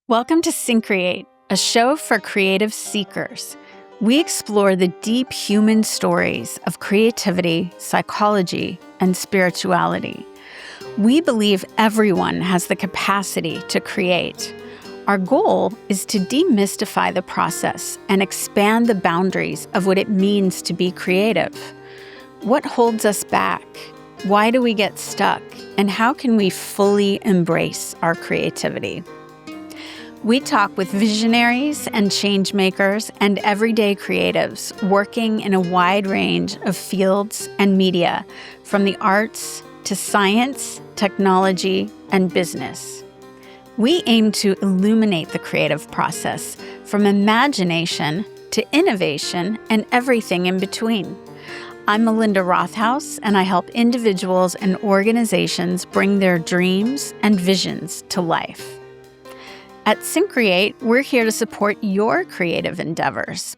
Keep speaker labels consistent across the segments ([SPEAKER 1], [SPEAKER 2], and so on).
[SPEAKER 1] Welcome to Syncreate, a show for creative seekers. We explore the deep human stories of creativity, psychology, and spirituality. We believe everyone has the capacity to create. Our goal is to demystify the process and expand the boundaries of what it means to be creative. What holds us back? Why do we get stuck? And how can we fully embrace our creativity? We talk with visionaries and change makers and everyday creatives working in a wide range of fields and media, from the arts to science, technology, and business. We aim to illuminate the creative process from imagination to innovation and everything in between. I'm Melinda Rothaus, and I help individuals and organizations bring their dreams and visions to life. At Syncreate, we're here to support your creative endeavors.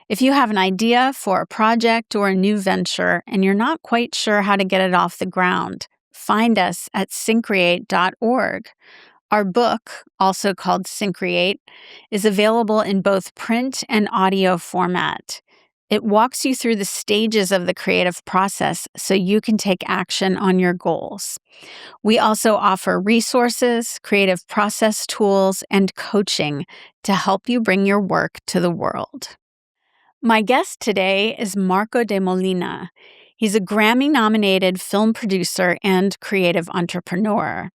[SPEAKER 1] If you have an idea for a project or a new venture and you're not quite sure how to get it off the ground, find us at syncreate.org. Our book, also called Syncreate, is available in both print and audio format. It walks you through the stages of the creative process so you can take action on your goals. We also offer resources, creative process tools, and coaching to help you bring your work to the world. My guest today is Marco de Molina. He's a Grammy Nominated film producer and creative entrepreneur.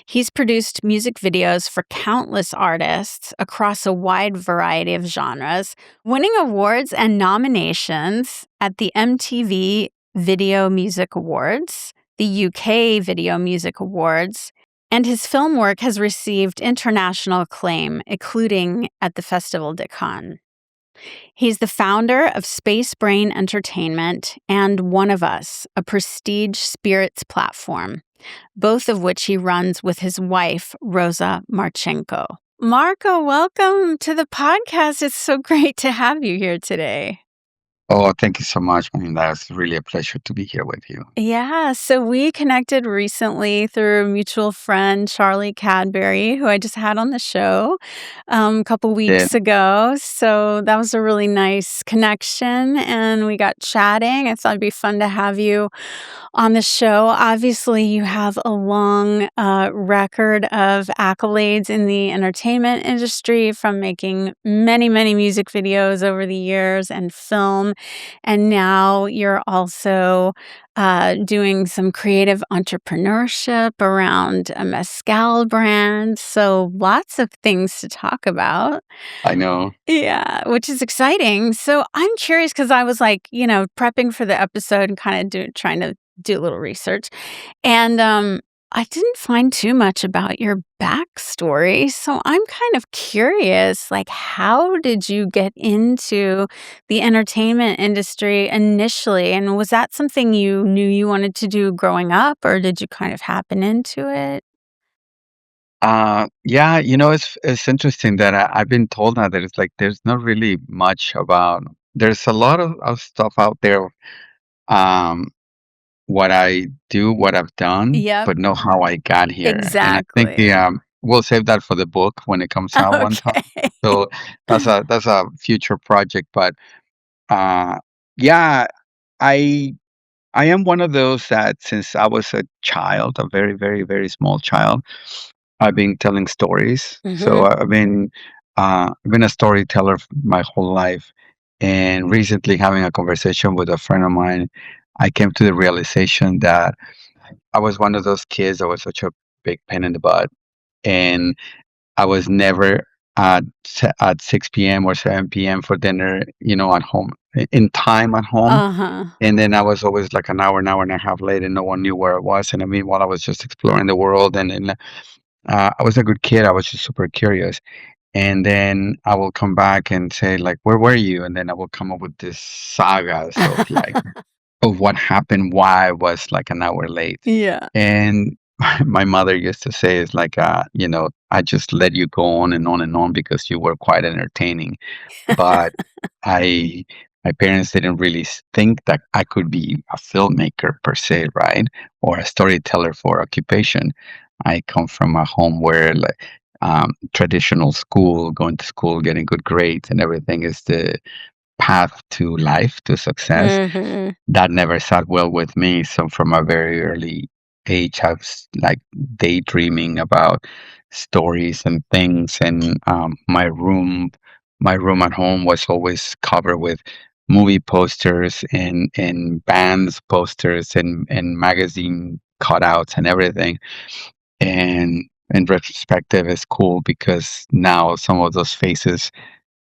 [SPEAKER 1] He's produced music videos for countless artists across a wide variety of genres, winning awards and nominations at the MTV Video Music Awards, the UK Video Music Awards, and his film work has received international acclaim, including at the Festival de Cannes. He's the founder of SPACEBRAIN Entertainment and One of Us, a prestige spirits platform, both of which he runs with his wife, Roza Marchenko. Marco, welcome to the podcast. It's so great to have you here today.
[SPEAKER 2] Oh, thank you so much. I mean, that's really a pleasure to be here with you.
[SPEAKER 1] Yeah, so we connected recently through a mutual friend, Charlie Cadbury, who I just had on the show a couple weeks ago. So that was a really nice connection, and we got chatting. I thought it'd be fun to have you on the show. Obviously, you have a long record of accolades in the entertainment industry, from making many, many music videos over the years and film. And now you're also doing some creative entrepreneurship around a mezcal brand. So lots of things to talk about.
[SPEAKER 2] I know.
[SPEAKER 1] Yeah, which is exciting. So I'm curious because I was like, prepping for the episode and kind of trying to do a little research. And I didn't find too much about your backstory. So I'm kind of curious, like, how did you get into the entertainment industry initially? And was that something you knew you wanted to do growing up, or did you kind of happen into it?
[SPEAKER 2] Yeah, it's interesting that I've been told now that it's like there's not really much about. There's a lot of stuff out there. Um, what I do, what I've done,
[SPEAKER 1] Yep,
[SPEAKER 2] but know how I got here. And I think
[SPEAKER 1] exactly.
[SPEAKER 2] we'll save that for the book when it comes out one time.
[SPEAKER 1] Okay.
[SPEAKER 2] So that's a future project. But uh, yeah, I I am one of those that since I was a child, a very, very, very small child, I've been telling stories. So
[SPEAKER 1] Hmm.
[SPEAKER 2] I've been a storyteller my whole life. And recently, having a conversation with a friend of mine, I came to the realization that I was one of those kids that was such a big pain in the butt, and I was never at 6 p.m. or 7 p.m. for dinner, at home in time at home.
[SPEAKER 1] Uh-huh.
[SPEAKER 2] And then I was always like an hour and a half late, and no one knew where I was. And I mean, while I was just exploring the world, and I was a good kid. I was just super curious. And then I will come back and say, like, where were you? And then I will come up with this sagas of like of what happened, why I was like an hour late.
[SPEAKER 1] Yeah.
[SPEAKER 2] And my mother used to say, it's like, I just let you go on and on because you were quite entertaining. But I my parents didn't really think that I could be a filmmaker per se, right? Or a storyteller for occupation. I come from a home where like traditional school, going to school, getting good grades, and everything is the path to life, to success.
[SPEAKER 1] Mm-hmm.
[SPEAKER 2] That never sat well with me. So from a very early age, I was like daydreaming about stories and things. And my room at home was always covered with movie posters and bands posters and magazine cutouts and everything. And in retrospective, it's cool because now some of those faces,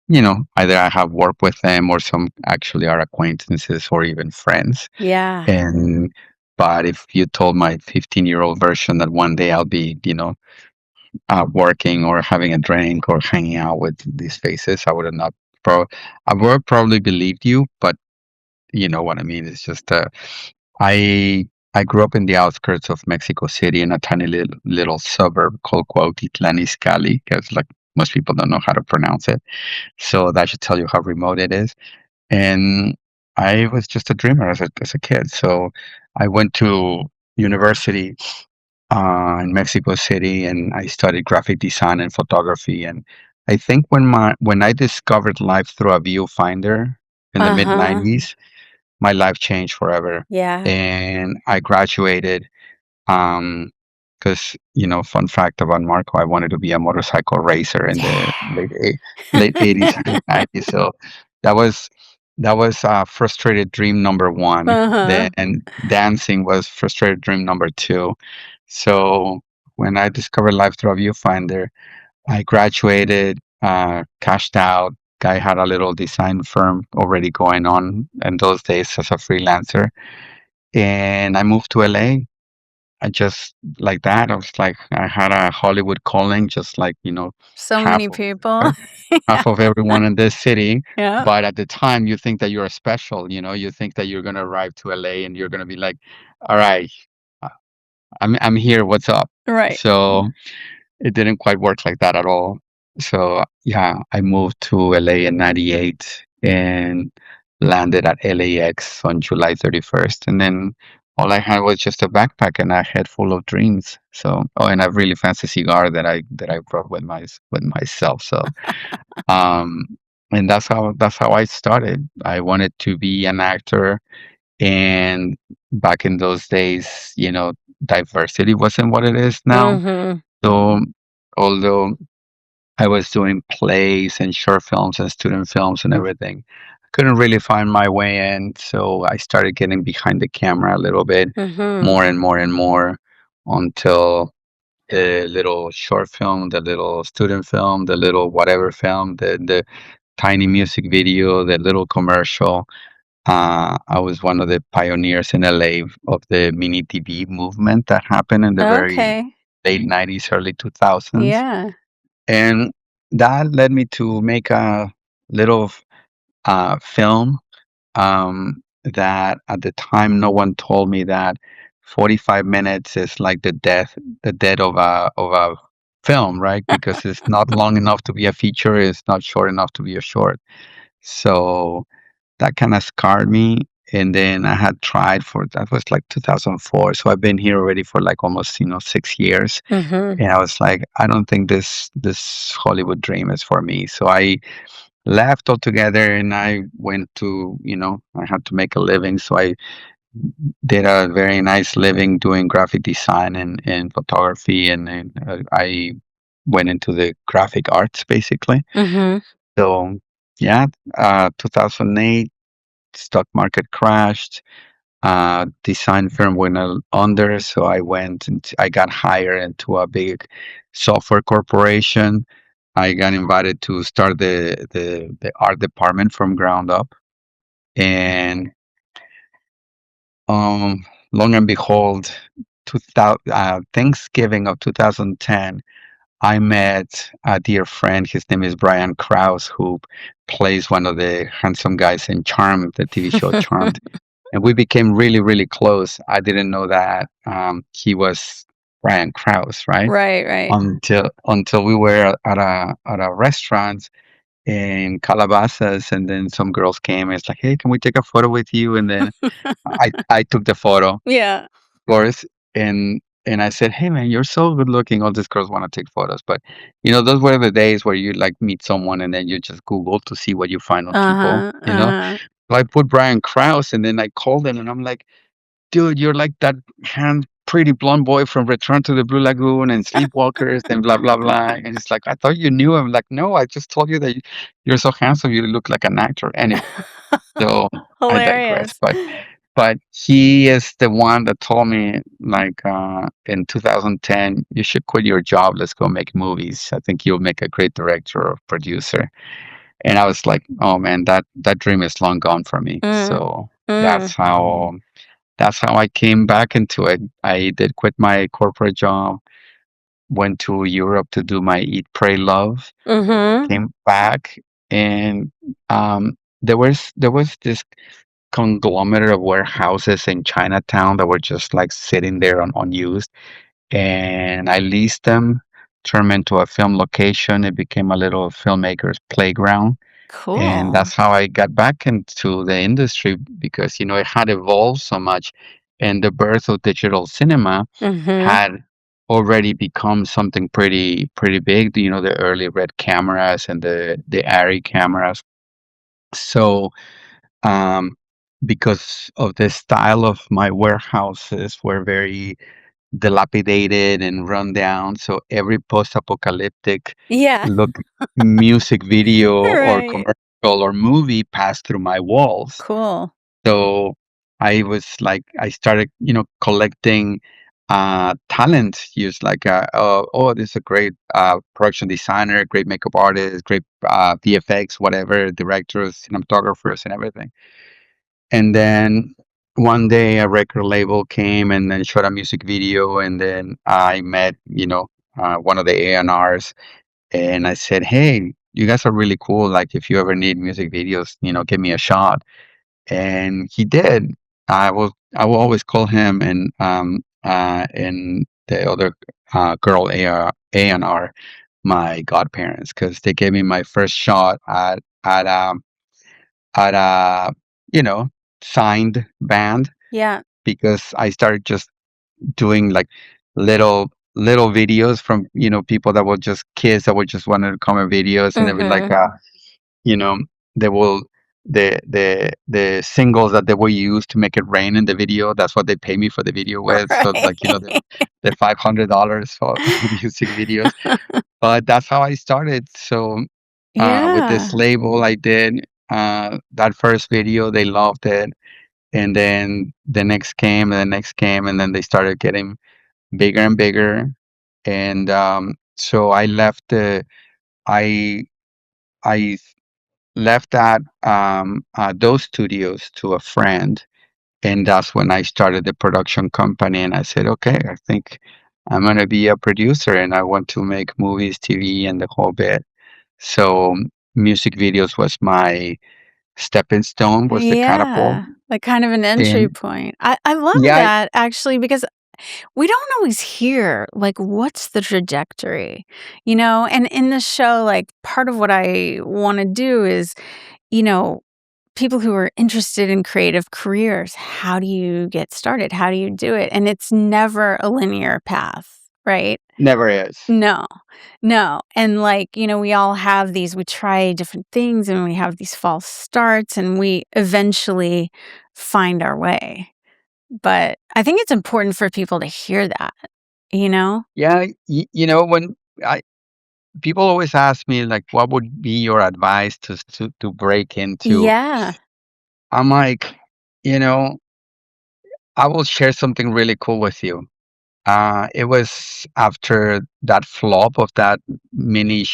[SPEAKER 2] either I have worked with them or some actually are acquaintances or even friends.
[SPEAKER 1] Yeah.
[SPEAKER 2] And but if you told my 15-year-old version that one day I'll be, working or having a drink or hanging out with these faces, I would have not. I would probably believed you, but you know what I mean. It's just I I grew up in the outskirts of Mexico City in a tiny little suburb called Cuautitlán Izcalli, because like most people don't know how to pronounce it. So that should tell you how remote it is. And I was just a dreamer as a kid. So I went to university in Mexico City, and I studied graphic design and photography. And I think when I discovered life through a viewfinder in the mid
[SPEAKER 1] Uh-huh.
[SPEAKER 2] '90s, my life changed forever.
[SPEAKER 1] Yeah.
[SPEAKER 2] And I graduated because fun fact about Marco, I wanted to be a motorcycle racer in
[SPEAKER 1] Yeah.
[SPEAKER 2] the late '80s and '90s. So that was frustrated dream number one.
[SPEAKER 1] Uh-huh.
[SPEAKER 2] Then dancing was frustrated dream number two. So when I discovered life through a viewfinder, I graduated, cashed out. Guy had a little design firm already going on in those days as a freelancer, and I moved to LA. I just like that. I was like, I had a Hollywood calling, just like,
[SPEAKER 1] So
[SPEAKER 2] half
[SPEAKER 1] many
[SPEAKER 2] of
[SPEAKER 1] people.
[SPEAKER 2] uh, half of everyone in this city.
[SPEAKER 1] Yeah.
[SPEAKER 2] But at the time, you think that you're special. You think that you're gonna arrive to LA and you're gonna be like, all right, uh, I'm here. What's up?
[SPEAKER 1] Right.
[SPEAKER 2] So it didn't quite work like that at all. So yeah, I moved to LA in '98 and landed at LAX on July 31st. And then all I had was just a backpack and a head full of dreams. So and a really fancy cigar that I brought with myself. So um and that's how I started. I wanted to be an actor, and back in those days, diversity wasn't what it is now.
[SPEAKER 1] Mm-hmm.
[SPEAKER 2] So although I was doing plays and short films and student films and everything, I couldn't really find my way in. So I started getting behind the camera a little bit
[SPEAKER 1] Mm-hmm.
[SPEAKER 2] more and more and more until the little short film, the little student film, the little whatever film, the tiny music video, the little commercial. I was one of the pioneers in LA of the mini TV movement that happened in the very
[SPEAKER 1] Okay.
[SPEAKER 2] late '90s, early 2000s.
[SPEAKER 1] Yeah.
[SPEAKER 2] And that led me to make a little film that at the time no one told me that 45 minutes is like the death of a film, right? Because it's not long enough to be a feature, it's not short enough to be a short. So that kind of scarred me. And then I had tried for that was like 2004. So I've been here already for like almost 6 years.
[SPEAKER 1] Mm-hmm.
[SPEAKER 2] And I was like, I don't think this Hollywood dream is for me. So I left altogether and I went to, I had to make a living. So I did a very nice living doing graphic design and photography. And then I went into the graphic arts basically.
[SPEAKER 1] Mm-hmm.
[SPEAKER 2] So yeah, 2008 stock market crashed. Design firm went under, so I went and I got hired into a big software corporation. I got invited to start the art department from ground up, and um, long and behold, Thanksgiving of 2010, I met a dear friend. His name is Brian Krause, who plays one of the handsome guys in Charmed, the TV show Charmed. And we became really, really close. I didn't know that he was Brian Krause, right?
[SPEAKER 1] Right, right.
[SPEAKER 2] Until we were at a restaurant in Calabasas, and then some girls came. And it's like, hey, can we take a photo with you? And then I took the photo, of
[SPEAKER 1] Yeah.
[SPEAKER 2] course, and and I said, "Hey, man, you're so good looking. All these girls want to take photos." But, those were the days where you like meet someone and then you just Google to see what you find on people,
[SPEAKER 1] Uh-huh.
[SPEAKER 2] you know?
[SPEAKER 1] Uh-huh.
[SPEAKER 2] So I put Brian Krause and then I called him and I'm like, dude, you're like that pretty blonde boy from Return to the Blue Lagoon and Sleepwalkers and blah, blah, blah. And he's like, I thought you knew him. Like, no, I just told you that you're so handsome. You look like an actor. Anyway, so I digress.
[SPEAKER 1] Hilarious.
[SPEAKER 2] But he is the one that told me, like, in 2010, you should quit your job. Let's go make movies. I think you'll make a great director or producer. And I was like, oh man, that dream is long gone for me.
[SPEAKER 1] Mm.
[SPEAKER 2] So
[SPEAKER 1] Mm.
[SPEAKER 2] that's how I came back into it. I did quit my corporate job, went to Europe to do my Eat, Pray, Love,
[SPEAKER 1] Mhm.
[SPEAKER 2] came back, and there was this conglomerate of warehouses in Chinatown that were just like sitting there unused, and I leased them, turned them into a film location. It became a little filmmaker's playground. And
[SPEAKER 1] Cool.
[SPEAKER 2] that's how I got back into the industry because, it had evolved so much. And the birth of digital cinema
[SPEAKER 1] Mhm.
[SPEAKER 2] had already become something pretty big, the early red cameras and the ARRI cameras. So, um, because of the style of my warehouses were very dilapidated and run down. So every post-apocalyptic
[SPEAKER 1] Yeah.
[SPEAKER 2] look music video or
[SPEAKER 1] Right.
[SPEAKER 2] commercial or movie passed through my walls.
[SPEAKER 1] Cool.
[SPEAKER 2] So I started, collecting talent. Use like, oh, this is a great production designer, great makeup artist, great VFX, whatever, directors, cinematographers, and everything. And then one day a record label came and then shot a music video, and then I met, one of the A&Rs, and I said, "Hey, you guys are really cool. Like, if you ever need music videos, give me a shot." And he did. I will always call him and the other girl A&R my godparents because they gave me my first shot at a you know signed band
[SPEAKER 1] Yeah.
[SPEAKER 2] because I started just doing like little videos from people that were just kids that were just wanted to comment videos, and they were like
[SPEAKER 1] Mhm.
[SPEAKER 2] you know they will the singles that they will use to make it rain in the video, that's what they pay me for the video with. So
[SPEAKER 1] Right.
[SPEAKER 2] like the $500 for music videos. But that's how I started. So with this
[SPEAKER 1] Yeah.
[SPEAKER 2] label I did that first video, they loved it, and then the next came and the next came, and then they started getting bigger and bigger. And so I I left those studios to a friend, and that's when I started the production company. And I said, okay, I think I'm gonna be a producer, and I want to make movies, TV, and the whole bit. So music videos was my stepping stone, was the catapult.
[SPEAKER 1] Yeah. Like kind of an entry
[SPEAKER 2] And
[SPEAKER 1] point. I love
[SPEAKER 2] yeah,
[SPEAKER 1] that actually because we don't always hear like what's the trajectory, and in the show, like part of what I want to do is, you know, people who are interested in creative careers, how do you get started? How do you do it? And it's never a linear path, right?
[SPEAKER 2] never is.
[SPEAKER 1] No, no. And like, we all have we try different things and we have these false starts and we eventually find our way. But I think it's important for people to hear that, you know?
[SPEAKER 2] Yeah, when I people always ask me like, what would be your advice to break into?
[SPEAKER 1] Yeah.
[SPEAKER 2] I'm like, you know, I will share something really cool with you. It was after that flop of that mini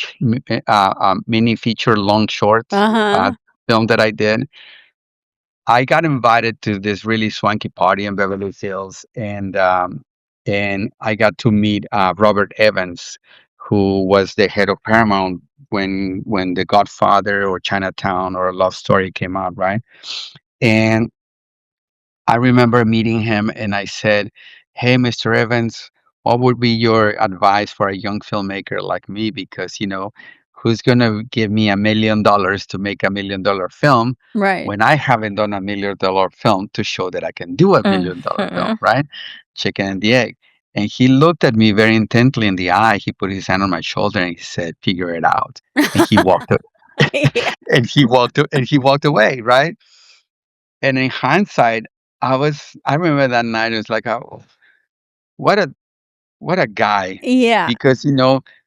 [SPEAKER 2] feature long short
[SPEAKER 1] Uh-huh.
[SPEAKER 2] film that I did. I got invited to this really swanky party in Beverly Hills, and I got to meet Robert Evans, who was the head of Paramount when The Godfather or Chinatown or A Love Story came out, right? And I remember meeting him and I said, "Hey, Mr. Evans, what would be your advice for a young filmmaker like me? Because, who's going to give me $1 million to make $1 million film
[SPEAKER 1] Right.
[SPEAKER 2] when I haven't done $1 million film to show that I can do $1 million film,
[SPEAKER 1] Mhm.
[SPEAKER 2] right? Chicken and the egg." And he looked at me very intently in the eye. He put his hand on my shoulder and he said, "Figure it out." And he walked
[SPEAKER 1] Yeah.
[SPEAKER 2] and he walked away, right? And in hindsight, I remember that night. It was like, oh, what a what a guy,
[SPEAKER 1] Yeah.
[SPEAKER 2] because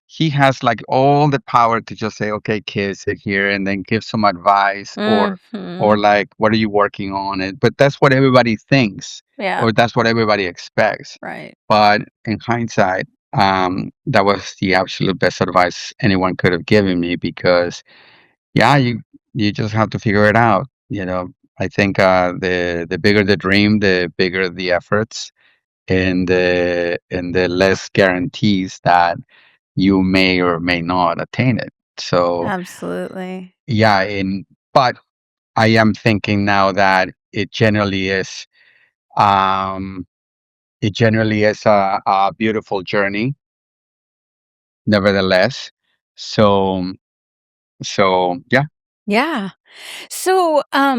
[SPEAKER 2] he has like all the power to just say, "Okay, kids, sit here," and then give some advice, or
[SPEAKER 1] Mhm.
[SPEAKER 2] like, "What are you working on?" It, but that's what everybody thinks,
[SPEAKER 1] Yeah.
[SPEAKER 2] or that's what everybody expects.
[SPEAKER 1] Right.
[SPEAKER 2] But in hindsight, that was the absolute best advice anyone could have given me, because yeah, you just have to figure it out. I think the bigger the dream, the bigger the efforts, and the less guarantees that you may or may not attain it. So
[SPEAKER 1] Absolutely.
[SPEAKER 2] yeah, but I am thinking now that um it generally is a beautiful journey, nevertheless. So yeah.
[SPEAKER 1] Yeah. So, I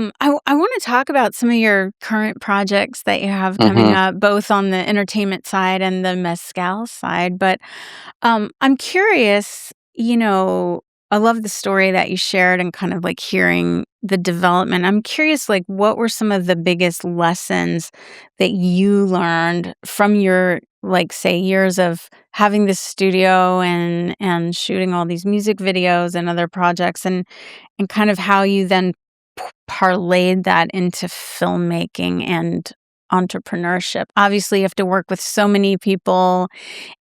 [SPEAKER 1] want to talk about some of your current projects that you have coming
[SPEAKER 2] Hmm.
[SPEAKER 1] up, both on the entertainment side and the mezcal side. But I'm curious, I love the story that you shared and kind of like hearing the development. I'm curious, like, what were some of the biggest lessons that you learned from your, like, say, years of having this studio and shooting all these music videos and other projects, and kind of how you then parlayed that into filmmaking and entrepreneurship. Obviously, you have to work with so many people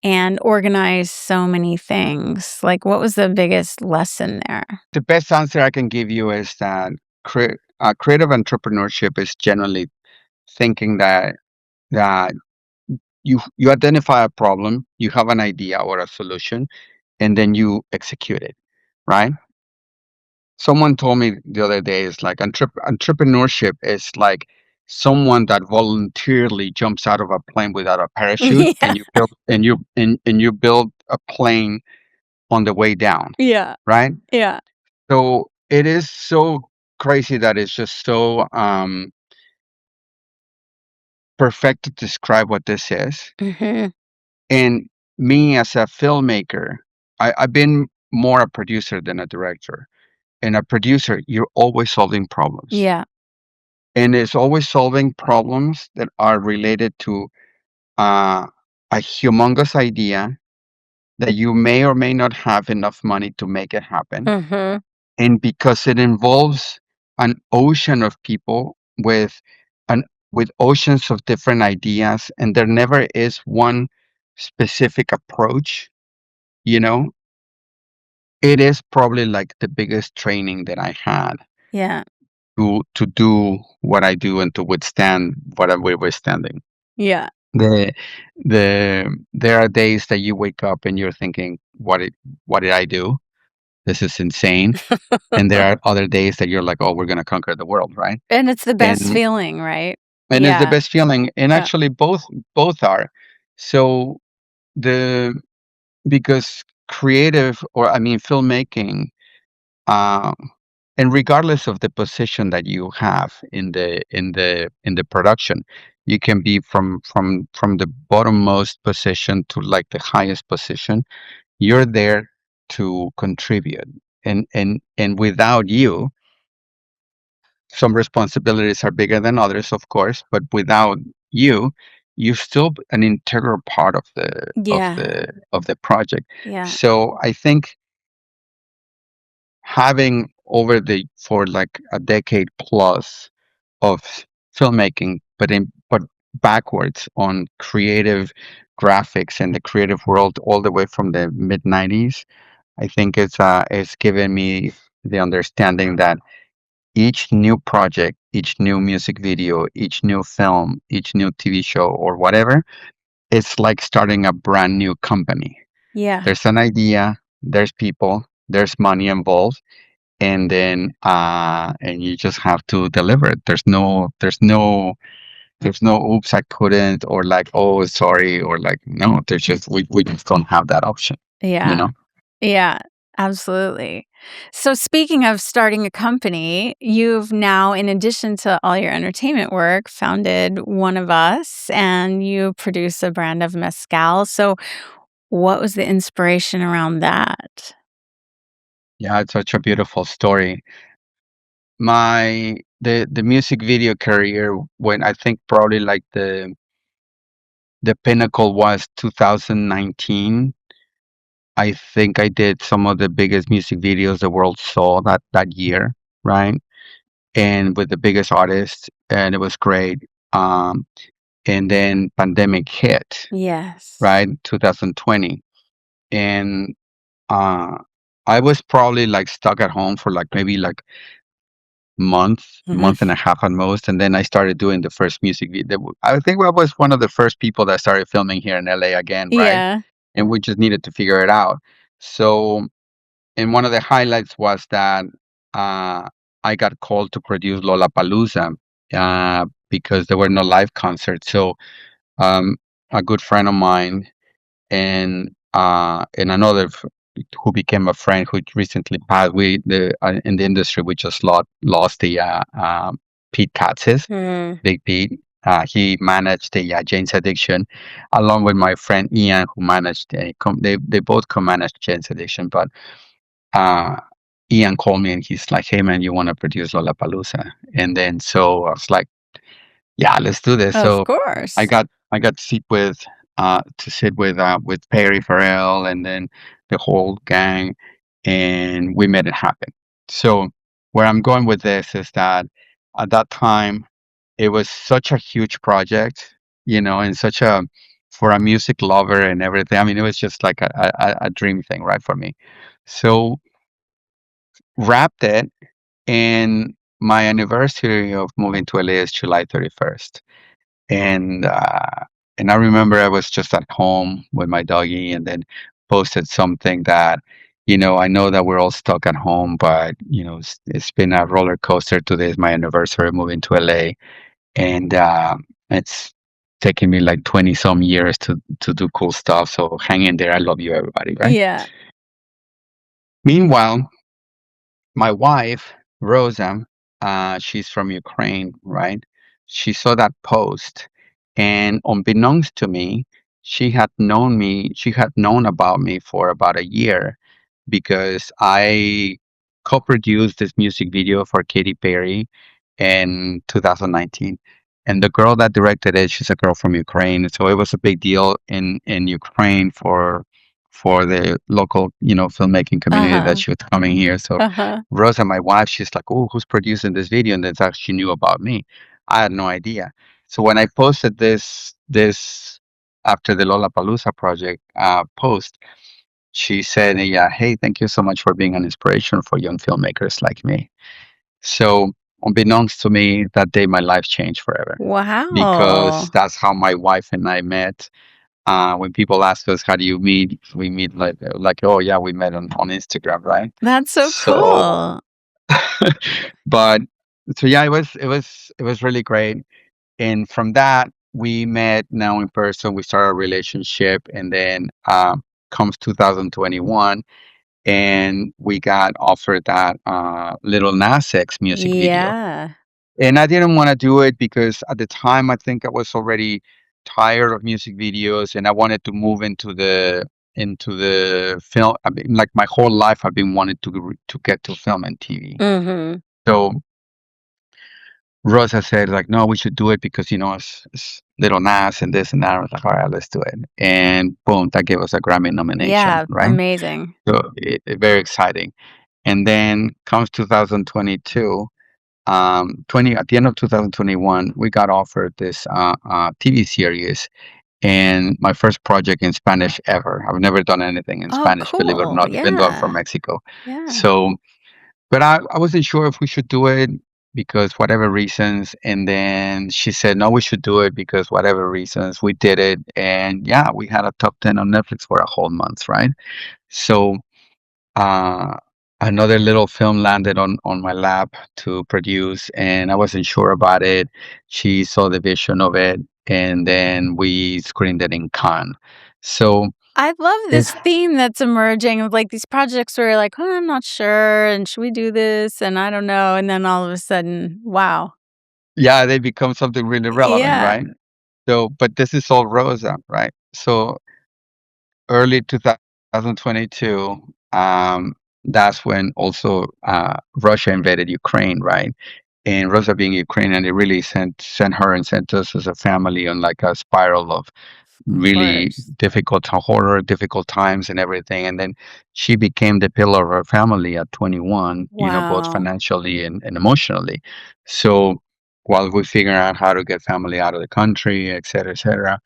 [SPEAKER 1] and organize so many things. Like, what was the biggest lesson there?
[SPEAKER 2] The best answer I can give you is that creative entrepreneurship is generally thinking that you identify a problem, you have an idea or a solution, and then you execute it, right? Someone told me the other day, is like entrepreneurship is like someone that voluntarily jumps out of a plane without a parachute,
[SPEAKER 1] Yeah.
[SPEAKER 2] and you build a plane on the way down,
[SPEAKER 1] Yeah.
[SPEAKER 2] right?
[SPEAKER 1] Yeah.
[SPEAKER 2] So it is so crazy that it's just so perfect to describe what this is.
[SPEAKER 1] Mhm.
[SPEAKER 2] And me as a filmmaker, I've been more a producer than a director. And a producer, you're always solving problems.
[SPEAKER 1] Yeah.
[SPEAKER 2] And it's always solving problems that are related to uh, a humongous idea that you may or may not have enough money to make it happen.
[SPEAKER 1] Mhm.
[SPEAKER 2] And because it involves an ocean of people an with oceans of different ideas, and there never is one specific approach, you know, it is probably like the biggest training that I had
[SPEAKER 1] Yeah.
[SPEAKER 2] to do what I do and to withstand what we're withstanding.
[SPEAKER 1] Yeah.
[SPEAKER 2] The there are days that you wake up and you're thinking, what did I do? This is insane. And there are other days that you're like, oh, we're gonna conquer the world, right?
[SPEAKER 1] And it's the best
[SPEAKER 2] And
[SPEAKER 1] feeling, right?
[SPEAKER 2] and it's the
[SPEAKER 1] Yeah.
[SPEAKER 2] best feeling. And
[SPEAKER 1] Yeah.
[SPEAKER 2] actually both are. So the because creative, or I mean filmmaking, um and regardless of the position that you have in the production, you can be from the bottommost position to like the highest position. You're there to contribute, and without you, some responsibilities are bigger than others, of course, but without you, you're still an integral part of the of
[SPEAKER 1] Yeah.
[SPEAKER 2] the of the project.
[SPEAKER 1] Yeah.
[SPEAKER 2] So I think having over the for like a decade plus of filmmaking, but backwards on creative graphics and the creative world all the way from the mid 90s, I think it's given me the understanding that each new project, each new music video, each new film, each new TV show or whatever, it's like starting a brand new company.
[SPEAKER 1] Yeah.
[SPEAKER 2] There's an idea, there's people, there's money involved, and then and you just have to deliver it. There's no oops, I couldn't, or like, oh, sorry, or like, no, there's just we just don't have that option, you
[SPEAKER 1] Yeah.
[SPEAKER 2] know?
[SPEAKER 1] Yeah. Absolutely. So speaking of starting a company, you've now, in addition to all your entertainment work, founded One of Us and you produce a brand of mezcal. So what was the inspiration around that?
[SPEAKER 2] Yeah, it's such a beautiful story. The music video career, when I think probably like the pinnacle was 2019. I think I did some of the biggest music videos the world saw that year, right? And with the biggest artists, and it was great. Um, and then pandemic hit,
[SPEAKER 1] Yes.
[SPEAKER 2] right? 2020, and uh, I was probably like stuck at home for like maybe like month and a half at most, and then I started doing the first music video. I think I was one of the first people that started filming here in LA again, right?
[SPEAKER 1] Yeah.
[SPEAKER 2] And we just needed to figure it out. So, and one of the highlights was that uh, I got called to produce Lollapalooza because there were no live concerts. So, um, a good friend of mine and another who became a friend who recently passed. We the In the industry we just lost the Pete Katz's,
[SPEAKER 1] Mm.
[SPEAKER 2] Big Pete. He managed the Jane's Addiction, along with my friend Ian, who managed they both co-managed Jane's Addiction. But uh, Ian called me and he's like, "Hey man, you want to produce Lollapalooza?" And then so I was like, yeah, let's do this.
[SPEAKER 1] Of
[SPEAKER 2] So
[SPEAKER 1] course.
[SPEAKER 2] I got to sit with Perry Farrell and then the whole gang, and we made it happen. So where I'm going with this is that at that time it was such a huge project, and such a for a music lover and everything. I mean, it was just like a dream thing, right, for me. So wrapped it, and my anniversary of moving to LA is July 31st. And and I remember I was just at home with my doggy, and then posted something that, I know that we're all stuck at home, but it's been a roller coaster. Today is my anniversary of moving to LA, and it's taken me like 20 some years to do cool stuff. So hang in there. I love you, everybody. Right.
[SPEAKER 1] Yeah.
[SPEAKER 2] Meanwhile, my wife, Rosa, she's from Ukraine, right? She saw that post, and unbeknownst to me, she had known about me for about a year because I co-produced this music video for Katy Perry in 2019. And the girl that directed it, she's a girl from Ukraine. So it was a big deal in Ukraine for the local, filmmaking community that
[SPEAKER 1] Uh-huh.
[SPEAKER 2] she was coming here. So
[SPEAKER 1] Uh-huh.
[SPEAKER 2] Rosa, my wife, she's like, "Oh, who's producing this video?" And that's how she knew about me. I had no idea. So when I posted this after the Lollapalooza project post, she said, "Yeah, hey, thank you so much for being an inspiration for young filmmakers like me." So unbeknownst to me, that day my life changed forever because
[SPEAKER 1] Wow.
[SPEAKER 2] that's how my wife and I met. When people ask us how do you meet, we meet like, oh yeah, we met on Instagram, right?
[SPEAKER 1] That's so
[SPEAKER 2] So
[SPEAKER 1] cool.
[SPEAKER 2] but so yeah, it was really great. And from that, we met now in person. We started a relationship, and then comes 2021, and we got offered that Little Nas X music video.
[SPEAKER 1] Yeah.
[SPEAKER 2] And I didn't want to do it because at the time I think I was already tired of music videos, and I wanted to move into the film. I mean, like my whole life, I've been wanting to get to film and TV.
[SPEAKER 1] Mhm.
[SPEAKER 2] So Rosa said like, no, we should do it because it's Little Nas and this and that. I was like, all right, let's do it. And boom, that gave us a Grammy nomination,
[SPEAKER 1] Yeah,
[SPEAKER 2] right?
[SPEAKER 1] amazing.
[SPEAKER 2] So very exciting. And then comes 2022. 20 at the end of 2021, we got offered this TV series, and my first project in Spanish ever. I've never done anything in
[SPEAKER 1] Oh,
[SPEAKER 2] Spanish, believe it or
[SPEAKER 1] cool.
[SPEAKER 2] not, even though I'm from
[SPEAKER 1] Yeah.
[SPEAKER 2] Mexico.
[SPEAKER 1] Yeah.
[SPEAKER 2] So but I wasn't sure if we should do it because whatever reasons. And then she said, no, we should do it because whatever reasons. We did it. And yeah, we had a top 10 on Netflix for a whole month, right? So uh, another little film landed on my lap to produce, and I wasn't sure about it. She saw the vision of it, and then we screened it in Cannes. So
[SPEAKER 1] I love
[SPEAKER 2] It's
[SPEAKER 1] this theme that's emerging of like these projects where you're like, oh, I'm not sure, and should we do this? And I don't know. And then all of a sudden, wow.
[SPEAKER 2] yeah, they become something really relevant,
[SPEAKER 1] Yeah.
[SPEAKER 2] right? So, but this is all Rosa, right? So early 2022, that's when also Russia invaded Ukraine, right? And Rosa being Ukrainian, it really sent her and sent us as a family on like a spiral of
[SPEAKER 1] Of
[SPEAKER 2] really
[SPEAKER 1] course.
[SPEAKER 2] difficult horror, difficult times and everything. And then she became the pillar of our family at 21, both
[SPEAKER 1] Wow.
[SPEAKER 2] financially and emotionally. So while we figure out how to get family out of the country, et cetera,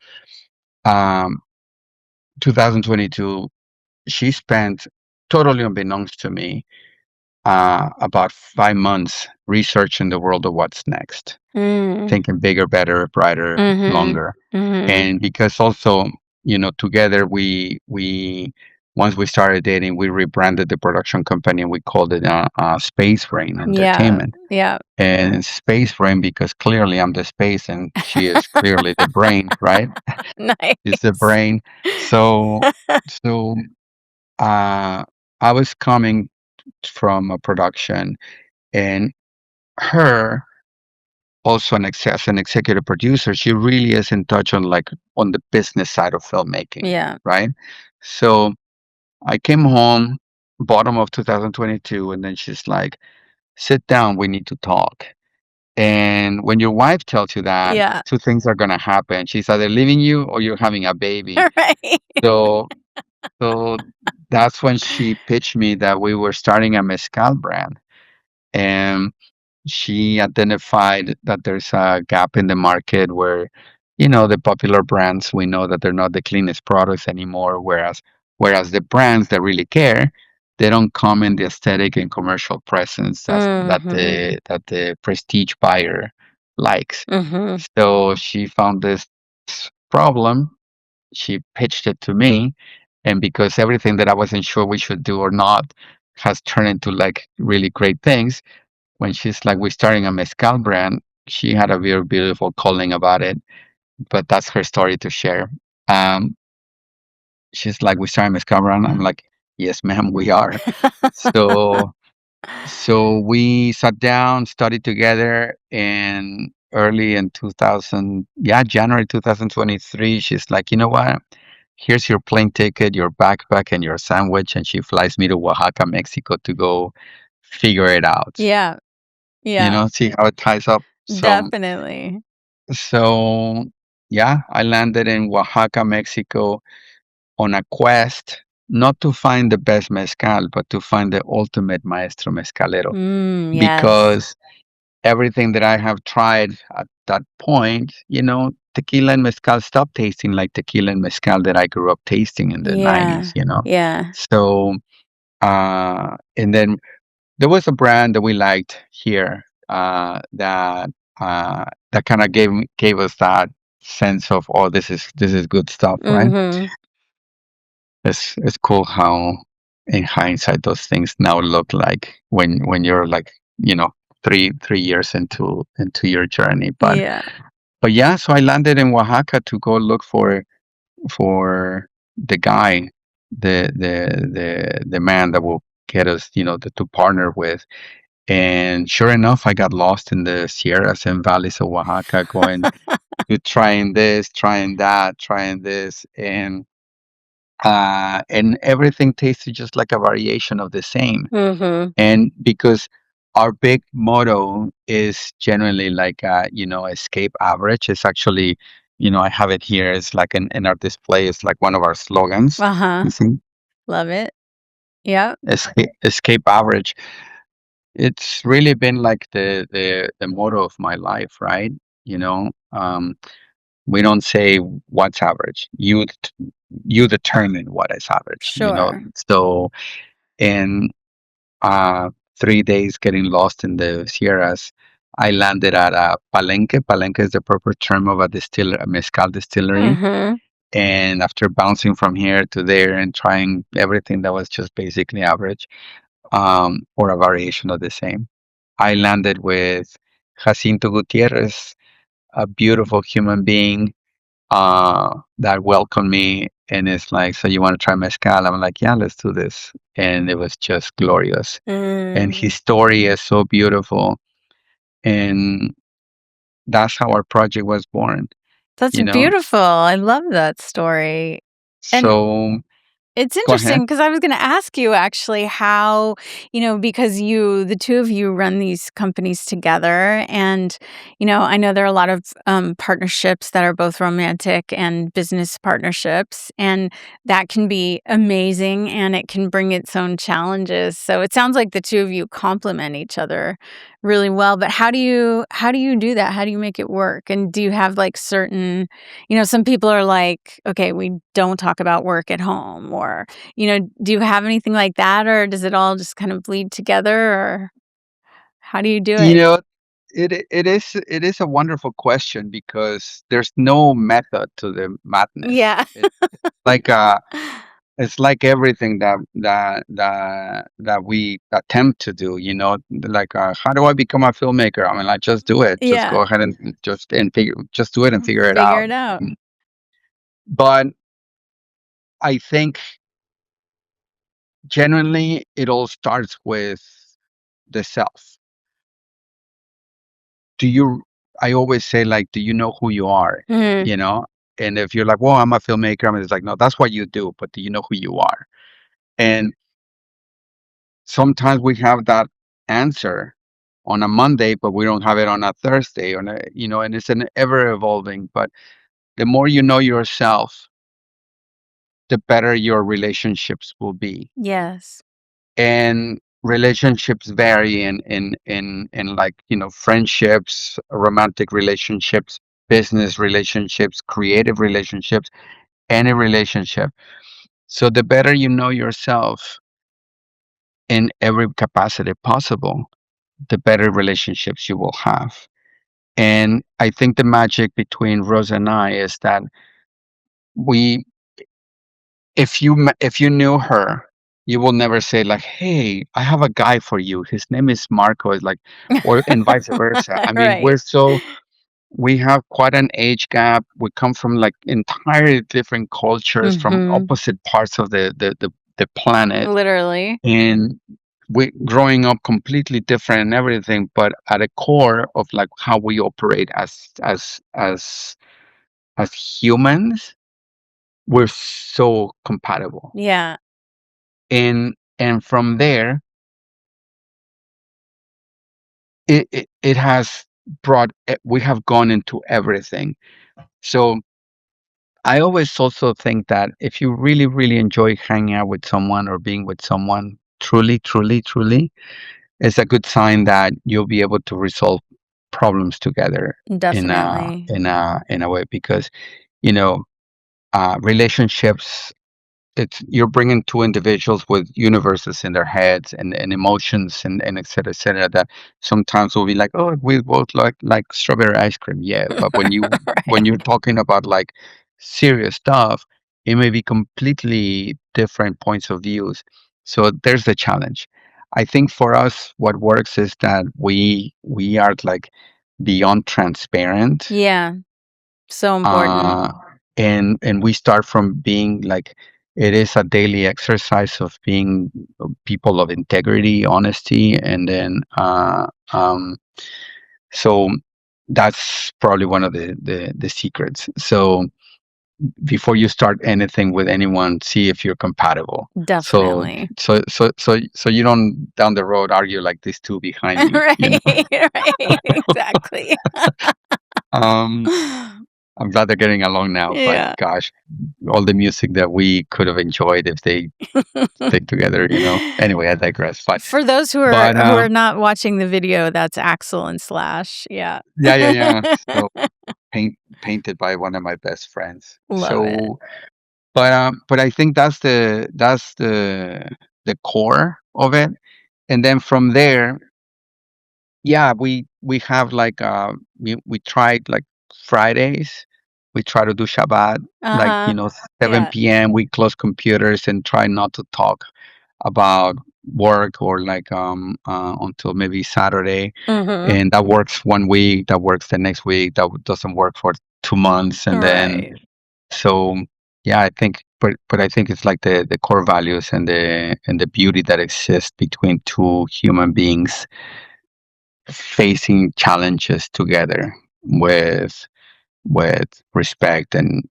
[SPEAKER 2] um, 2022, she spent totally unbeknownst to me about 5 months researching the world of what's next,
[SPEAKER 1] Mm.
[SPEAKER 2] thinking bigger, better, brighter,
[SPEAKER 1] Mhm.
[SPEAKER 2] longer.
[SPEAKER 1] Mhm.
[SPEAKER 2] And because also, together we once we started dating, we rebranded the production company and we called it SpaceBrain
[SPEAKER 1] Yeah.
[SPEAKER 2] Entertainment.
[SPEAKER 1] Yeah.
[SPEAKER 2] And SpaceBrain because clearly I'm the space and she is clearly the brain, right? She's the
[SPEAKER 1] Nice.
[SPEAKER 2] brain. So so uh I was coming from a production and her also as an executive producer, she really is in touch on on the business side of filmmaking,
[SPEAKER 1] Yeah.
[SPEAKER 2] right? So I came home bottom of 2022, and then she's like, "Sit down, we need to talk." And when your wife tells you that,
[SPEAKER 1] Yeah.
[SPEAKER 2] two things are gonna happen. She's either leaving you or you're having a baby.
[SPEAKER 1] Right.
[SPEAKER 2] So so that's when she pitched me that we were starting a mezcal brand. And she identified that there's a gap in the market where, the popular brands, we know that they're not the cleanest products anymore, whereas the brands that really care, they don't come in the aesthetic and commercial presence
[SPEAKER 1] Mhm.
[SPEAKER 2] that the prestige buyer likes.
[SPEAKER 1] Mhm.
[SPEAKER 2] So she found this problem, she pitched it to me, and because everything that I wasn't sure we should do or not has turned into like really great things, when she's like, we're starting a mezcal brand, she had a very beautiful calling about it, but that's her story to share. Um, she's like, we're starting a mezcal brand. I'm like, yes, ma'am, we are. So, so we sat down, studied together, and early in 2000, yeah, January 2023, she's like, you know what? Here's your plane ticket, your backpack, and your sandwich. And she flies me to Oaxaca, Mexico to go figure it out.
[SPEAKER 1] Yeah. Yeah.
[SPEAKER 2] See how it ties up.
[SPEAKER 1] Definitely.
[SPEAKER 2] So yeah, I landed in Oaxaca, Mexico on a quest not to find the best mezcal, but to find the ultimate maestro mezcalero.
[SPEAKER 1] Yes.
[SPEAKER 2] Because everything that I have tried at that point, tequila and mezcal stopped tasting like tequila and mezcal that I grew up tasting in the
[SPEAKER 1] Yeah.
[SPEAKER 2] 90s.
[SPEAKER 1] Yeah.
[SPEAKER 2] So, and then there was a brand that we liked here that kind of gave us that sense of, oh, this is good stuff, right?
[SPEAKER 1] Mhm.
[SPEAKER 2] It's cool how in hindsight those things now look like when you're like, 3 years into your journey.
[SPEAKER 1] Yeah.
[SPEAKER 2] But yeah, so I landed in Oaxaca to go look for the guy, the man that will get us, to partner with. And sure enough, I got lost in the sierras and valleys of Oaxaca, going to trying this, trying that, trying this, and everything tasted just like a variation of the same.
[SPEAKER 1] Mhm.
[SPEAKER 2] And because our big motto is generally like, escape average. It's actually, I have it here. It's like in our display. It's like one of our slogans.
[SPEAKER 1] Uh-huh.
[SPEAKER 2] You see,
[SPEAKER 1] Love it. Yep.
[SPEAKER 2] escape average. It's really been like the motto of my life, right? We don't say what's average. You determine what is average.
[SPEAKER 1] Sure.
[SPEAKER 2] So in uh 3 days getting lost in the Sierras, I landed at a Palenque. Palenque is the proper term of a mezcal distillery.
[SPEAKER 1] Mhm.
[SPEAKER 2] And after bouncing from here to there and trying everything that was just basically average, or a variation of the same, I landed with Jacinto Gutierrez, a beautiful human being that welcomed me and it's like, so you want to try mezcal? I'm like, yeah, let's do this. And it was just glorious. And his story is so beautiful. And that's how our project was born,
[SPEAKER 1] That's
[SPEAKER 2] you know?
[SPEAKER 1] beautiful. I love that story. And
[SPEAKER 2] So
[SPEAKER 1] it's
[SPEAKER 2] go ahead.
[SPEAKER 1] interesting because I was going to ask you actually how, because the two of you run these companies together. And, I know there are a lot of partnerships that are both romantic and business partnerships. And that can be amazing and it can bring its own challenges. So it sounds like the two of you complement each other really well. But how do you do that? How do you make it work? And do you have like certain some people are like, okay, we don't talk about work at home, or, do you have anything like that, or does it all just kind of bleed together, or how do you do
[SPEAKER 2] You
[SPEAKER 1] it?
[SPEAKER 2] know, it is a wonderful question because there's no method to the madness.
[SPEAKER 1] Yeah.
[SPEAKER 2] Like it's like everything that we attempt to do, like how do I become a filmmaker? I mean, like just do it. Just
[SPEAKER 1] Yeah.
[SPEAKER 2] go ahead and just do it and figure it
[SPEAKER 1] Figure
[SPEAKER 2] out.
[SPEAKER 1] it out.
[SPEAKER 2] But I think genuinely it all starts with the self. Do you I always say, like, do you know who you are?
[SPEAKER 1] Mm,
[SPEAKER 2] You know? And if you're like, well, I'm a filmmaker, I mean, it's like, no, that's what you do, but do you know who you are? And sometimes we have that answer on a Monday, but we don't have it on a Thursday, and it's an ever evolving. But the more you know yourself, the better your relationships will be.
[SPEAKER 1] yes.
[SPEAKER 2] And relationships vary in like, friendships, romantic relationships, business relationships, creative relationships, any relationship. So the better you know yourself in every capacity possible, the better relationships you will have. And I think the magic between Rosa and I is that we, if you knew her, you will never say like, "Hey, I have a guy for you. His name is Marco." It's like, or and vice versa. I mean,
[SPEAKER 1] Right.
[SPEAKER 2] we have quite an age gap. We come from like entirely different cultures from
[SPEAKER 1] Mm-hmm.
[SPEAKER 2] opposite parts of the planet,
[SPEAKER 1] Literally.
[SPEAKER 2] and we growing up completely different and everything. But at a core of like how we operate as humans, we're so compatible.
[SPEAKER 1] Yeah.
[SPEAKER 2] And from there, it has we have gone into everything. So I always also think that if you really, really enjoy hanging out with someone or being with someone truly, truly, truly, it's a good sign that you'll be able to resolve problems together in a
[SPEAKER 1] Definitely.
[SPEAKER 2] in a way, because you know relationships, it's you're bringing two individuals with universes in their heads and emotions and et cetera, that sometimes will be like, oh, we both like strawberry ice cream, yeah, but when
[SPEAKER 1] Right.
[SPEAKER 2] you're talking about like serious stuff, it may be completely different points of views. So there's the challenge. I think for us what works is that we are like beyond transparent,
[SPEAKER 1] Yeah. So important.
[SPEAKER 2] uh, and we start from being like, it is a daily exercise of being people of integrity, honesty, and then so that's probably one of the secrets. So before you start anything with anyone, see if you're compatible. So
[SPEAKER 1] Definitely.
[SPEAKER 2] so you don't down the road argue like these two behind me,
[SPEAKER 1] Right. Right. Exactly.
[SPEAKER 2] um I'm glad they're getting along now, but
[SPEAKER 1] Yeah.
[SPEAKER 2] gosh, all the music that we could have enjoyed if they stick together. Anyway, I digress. But
[SPEAKER 1] For those who are
[SPEAKER 2] but
[SPEAKER 1] not watching the video, that's Axel and Slash. Yeah.
[SPEAKER 2] yeah, yeah, yeah. So painted by one of my best friends.
[SPEAKER 1] Love it.
[SPEAKER 2] So but I think that's the core of it. And then from there, yeah, we have like we tried like Fridays. We try to do Shabbat, like
[SPEAKER 1] Uh-huh.
[SPEAKER 2] 7
[SPEAKER 1] Yeah.
[SPEAKER 2] p.m. We close computers and try not to talk about work or like until maybe Saturday.
[SPEAKER 1] Mhm.
[SPEAKER 2] And that works one week, that works the next week, that doesn't work for 2 months, and then
[SPEAKER 1] Right.
[SPEAKER 2] so yeah, I think but I think it's like the core values and the beauty that exists between two human beings facing challenges together with respect and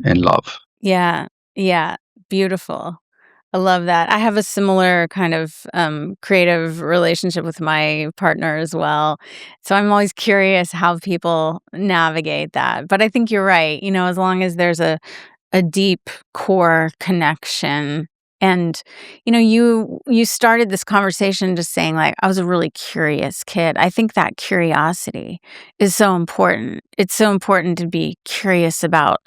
[SPEAKER 2] love.
[SPEAKER 1] Yeah. Yeah. Beautiful. I love that. I have a similar kind of creative relationship with my partner as well. So I'm always curious how people navigate that. But I think you're right. As long as there's a deep core connection. And you started this conversation just saying like I was a really curious kid. I think that curiosity is so important. It's so important to be curious about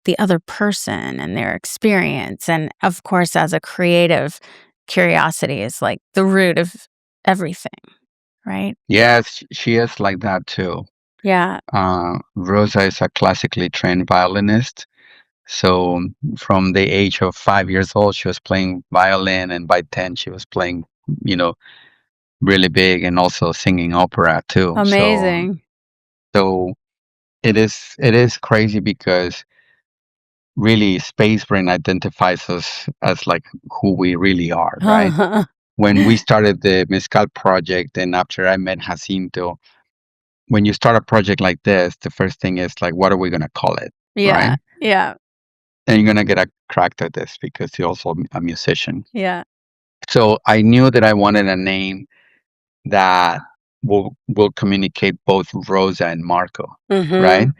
[SPEAKER 1] the other person and their experience. And of course, as a creative, curiosity is like the root of everything, right?
[SPEAKER 2] Yes, she is like that too.
[SPEAKER 1] Yeah.
[SPEAKER 2] Rosa is a classically trained violinist. So from the age of 5 years old, she was playing violin, and by 10, she was playing, you know, really big and also singing opera too.
[SPEAKER 1] Amazing.
[SPEAKER 2] So it is crazy because really SpaceBrain identifies us as like who we really are, right? When we started the Mezcal project and after I met Jacinto, when you start a project like this, the first thing is like, what are we gonna call it, right?
[SPEAKER 1] Yeah. Yeah.
[SPEAKER 2] And you're gonna get a crack at this because you're also a musician.
[SPEAKER 1] Yeah.
[SPEAKER 2] So I knew that I wanted a name that will communicate both Rosa and Marco, right?
[SPEAKER 1] Mhm.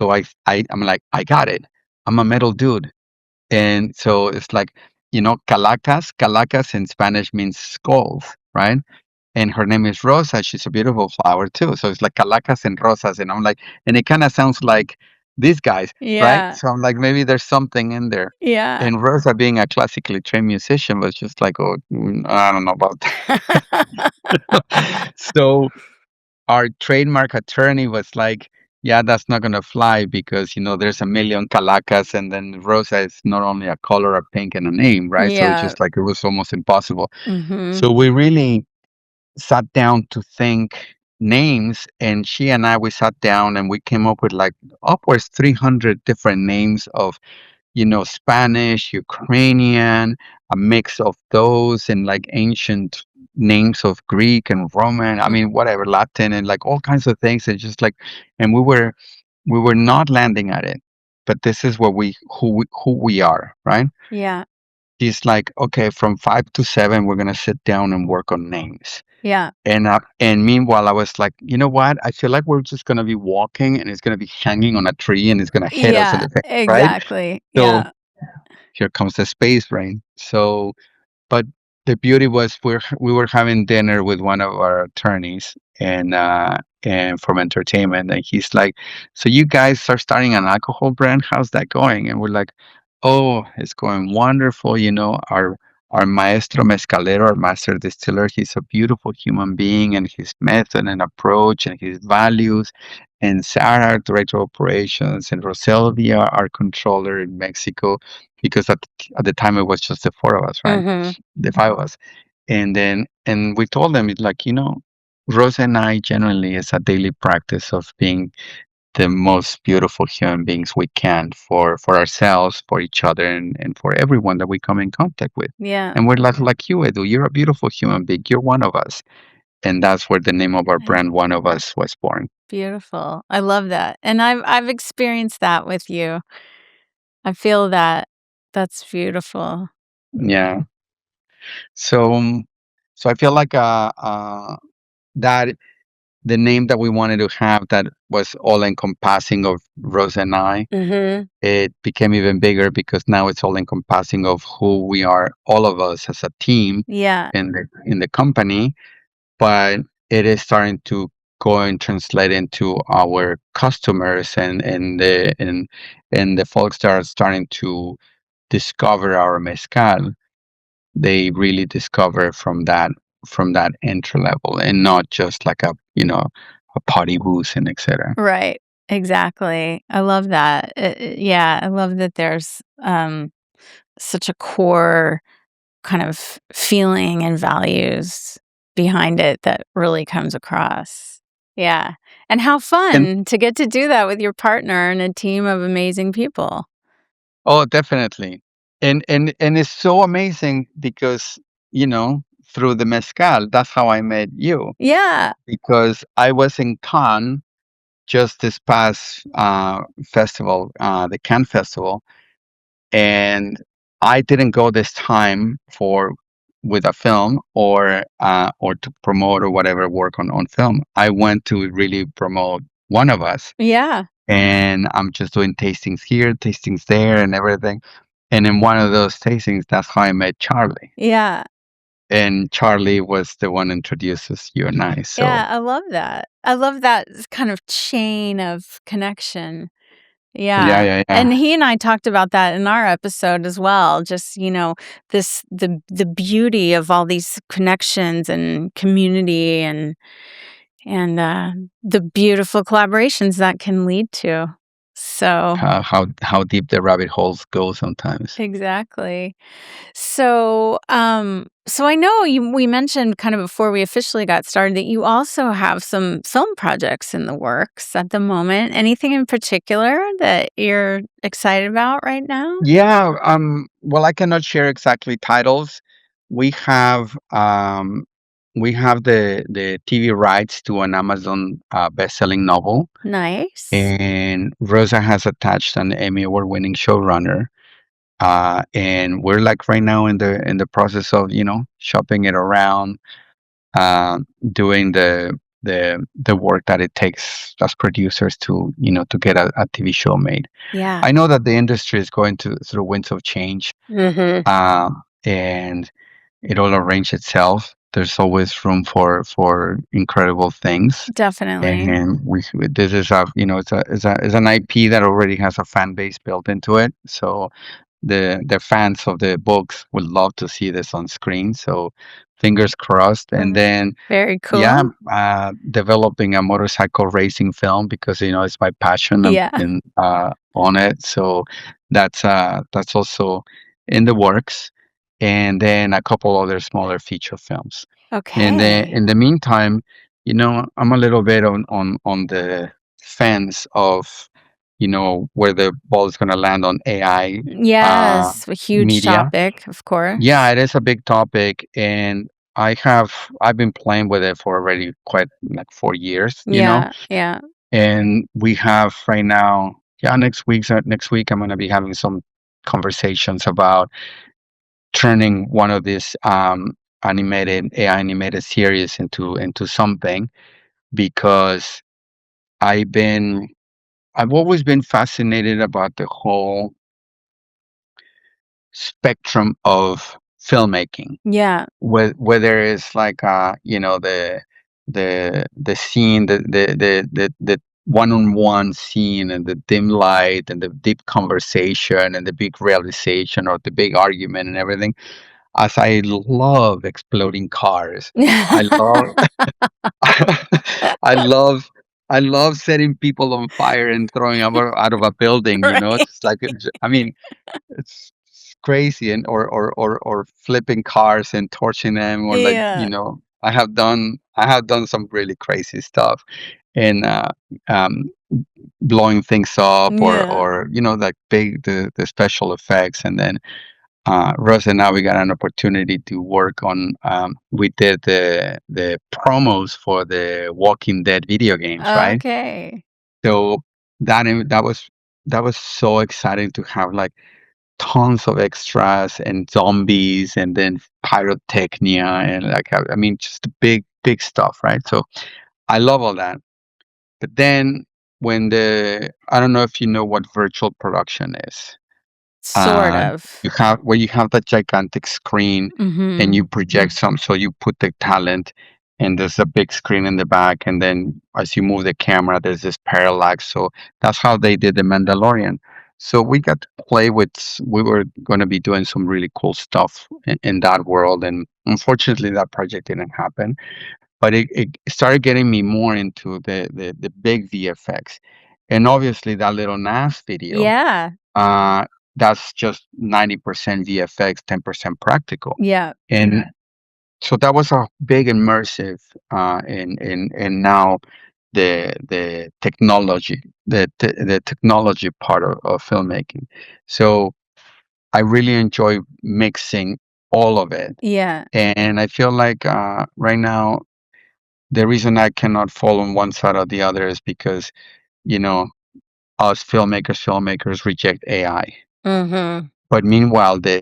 [SPEAKER 2] So I'm like, I got it. I'm a metal dude. And so it's like, Calacas in Spanish means skulls, right? And her name is Rosa. She's a beautiful flower too. So it's like Calacas and Rosas. And I'm like, and it kind of sounds like these guys, right?
[SPEAKER 1] Yeah.
[SPEAKER 2] So I'm like, maybe there's something in there.
[SPEAKER 1] Yeah.
[SPEAKER 2] And Rosa, being a classically trained musician, was just like, oh, I don't know about that. So our trademark attorney was like, yeah, that's not gonna fly because there's a million Calacas, and then Rosa is not only a color, a pink, and a name, right? So it's
[SPEAKER 1] Yeah.
[SPEAKER 2] just like it was almost impossible.
[SPEAKER 1] Mhm.
[SPEAKER 2] So we really sat down to think names, and she and I, we sat down and we came up with like upwards 300 different names of Spanish, Ukrainian, a mix of those, and like ancient names of Greek and Roman. I
[SPEAKER 1] Mm.
[SPEAKER 2] mean, whatever, Latin, and like all kinds of things. And just like, and we were not landing at it, but this is what who we are, right?
[SPEAKER 1] Yeah.
[SPEAKER 2] She's like, okay, from 5 to 7, we're gonna sit down and work on names.
[SPEAKER 1] Yeah.
[SPEAKER 2] And meanwhile, I was like, you know what? I feel like we're just gonna be walking, and it's gonna be hanging on a tree, and it's gonna hit us in
[SPEAKER 1] Yeah.
[SPEAKER 2] the face, right?
[SPEAKER 1] Exactly.
[SPEAKER 2] So
[SPEAKER 1] Yeah.
[SPEAKER 2] here comes the space rain. So, but the beauty was we were having dinner with one of our attorneys and from entertainment, and he's like, "So you guys are starting an alcohol brand? How's that going?" And we're like, "Oh, it's going wonderful. Our maestro mezcalero, our master distiller, he's a beautiful human being, and his method and approach and his values." And Sarah, our director of operations, and Roselvia, our controller in Mexico, because at the time it was just the four of us, right?
[SPEAKER 1] Mhm.
[SPEAKER 2] The five of us. And we told them, it's like, Rosa and I genuinely, it's a daily practice of being the most beautiful human beings we can for ourselves, for each other, and for everyone that we come in contact with.
[SPEAKER 1] Yeah.
[SPEAKER 2] And we're like you, Edu. You're a beautiful human being. You're one of us. And that's where the name of our
[SPEAKER 1] Right.
[SPEAKER 2] brand, One of Us, was born.
[SPEAKER 1] Beautiful. I love that. And I've experienced that with you. I feel that. That's beautiful.
[SPEAKER 2] Yeah. So I feel like that the name that we wanted to have that was all encompassing of Rosa and I,
[SPEAKER 1] Mhm.
[SPEAKER 2] it became even bigger because now it's all encompassing of who we are, all of us as a team
[SPEAKER 1] Yeah.
[SPEAKER 2] in the company. But it is starting to go and translate into our customers and the folks that are starting to discover our mezcal. They really discover from that entry level and not just like a party booth and etc.
[SPEAKER 1] Right. Exactly. I love that. Yeah, I love that there's such a core kind of feeling and values behind it that really comes across. Yeah. And how
[SPEAKER 2] And
[SPEAKER 1] fun to get to do that with your partner and a team of amazing people.
[SPEAKER 2] oh, definitely. and it's so amazing because, through the mezcal, that's how I met you,
[SPEAKER 1] Yeah.
[SPEAKER 2] because I was in Cannes just this past festival, the Cannes Festival, and I didn't go this time for with a film or to promote or whatever work on film. I went to really promote One of Us,
[SPEAKER 1] Yeah.
[SPEAKER 2] and I'm just doing tastings here, tastings there, and everything. And in one of those tastings, that's how I met Charlie.
[SPEAKER 1] Yeah.
[SPEAKER 2] And Charlie was the one introduces you and I. So
[SPEAKER 1] Yeah, I love that. I love that kind of chain of connection.
[SPEAKER 2] yeah,
[SPEAKER 1] Yeah.
[SPEAKER 2] yeah,
[SPEAKER 1] And
[SPEAKER 2] yeah.
[SPEAKER 1] he and I talked about that in our episode as well. Just, the beauty of all these connections and community and the beautiful collaborations that can lead to. So,
[SPEAKER 2] How deep the rabbit holes go sometimes.
[SPEAKER 1] exactly. So I know we mentioned kind of before we officially got started that you also have some film projects in the works at the moment. Anything in particular that you're excited about right now?
[SPEAKER 2] Yeah, well, I cannot share exactly titles. We have the TV rights to an Amazon best-selling novel,
[SPEAKER 1] Nice.
[SPEAKER 2] and Rosa has attached an Emmy award-winning showrunner. And we're like right now in the process of shopping it around, uh, doing the work that it takes as producers to get a TV show made.
[SPEAKER 1] Yeah.
[SPEAKER 2] I know that the industry is going through winds of change,
[SPEAKER 1] Mhm.
[SPEAKER 2] and it'll arrange itself. There's always room for incredible things,
[SPEAKER 1] Definitely.
[SPEAKER 2] and this is it's an IP that already has a fan base built into it. So the fans of the books would love to see this on screen. So fingers crossed. And then
[SPEAKER 1] Very
[SPEAKER 2] yeah,
[SPEAKER 1] cool.
[SPEAKER 2] developing a motorcycle racing film because it's my passion
[SPEAKER 1] Yeah.
[SPEAKER 2] on it. So that's also in the works. And then a couple other smaller feature films. And then
[SPEAKER 1] Okay.
[SPEAKER 2] in the meantime, I'm a little bit on the fence of where the ball is going to land on AI
[SPEAKER 1] Yes, a huge
[SPEAKER 2] media.
[SPEAKER 1] topic, of
[SPEAKER 2] Yeah,
[SPEAKER 1] course.
[SPEAKER 2] it is a big topic, and I've been playing with it for already quite like 4 years.
[SPEAKER 1] Yeah, yeah.
[SPEAKER 2] And we have right now, yeah, next week I'm going to be having some conversations about turning one of these animated AI animated series into something, because I've been I've always been fascinated about the whole spectrum of filmmaking,
[SPEAKER 1] Yeah.
[SPEAKER 2] whether it's like the scene, the one-on-one scene, and the dim light and the deep conversation and the big realization or the big argument and everything. As I love exploding cars, I love I love I love setting people on fire and throwing them out of a building.
[SPEAKER 1] Right.
[SPEAKER 2] It's like I mean, it's crazy, and or flipping cars and torching them, or like
[SPEAKER 1] Yeah.
[SPEAKER 2] I have done some really crazy stuff, and um blowing things up,
[SPEAKER 1] Yeah.
[SPEAKER 2] or like the special effects. And then Russ and I, we got an opportunity to work on, we did the promos for the Walking Dead video games, right?
[SPEAKER 1] Okay.
[SPEAKER 2] So that was so exciting to have like tons of extras and zombies, and then pyrotechnia, and like I mean just big stuff, right? So I love all that. But then I don't know if you know what virtual production is.
[SPEAKER 1] Sort of.
[SPEAKER 2] You have where you have that gigantic screen, and
[SPEAKER 1] Mhm.
[SPEAKER 2] you project so you put the talent, and there's a big screen in the back, and then as you move the camera, there's this parallax. So that's how they did the Mandalorian. So we got to play with. We were going to be doing some really cool stuff in that world, and unfortunately, that project didn't happen. But it started getting me more into the big VFX, and obviously that little NAS video,
[SPEAKER 1] Yeah.
[SPEAKER 2] uh, that's just 90% VFX, 10% practical.
[SPEAKER 1] Yeah.
[SPEAKER 2] And so that was a big immersive, in now the technology, the technology part of filmmaking. So I really enjoy mixing all of it.
[SPEAKER 1] Yeah.
[SPEAKER 2] And I feel like right now, the reason I cannot fall on one side or the other is because, you know, us filmmakers reject AI.
[SPEAKER 1] Mm-hmm.
[SPEAKER 2] But meanwhile, the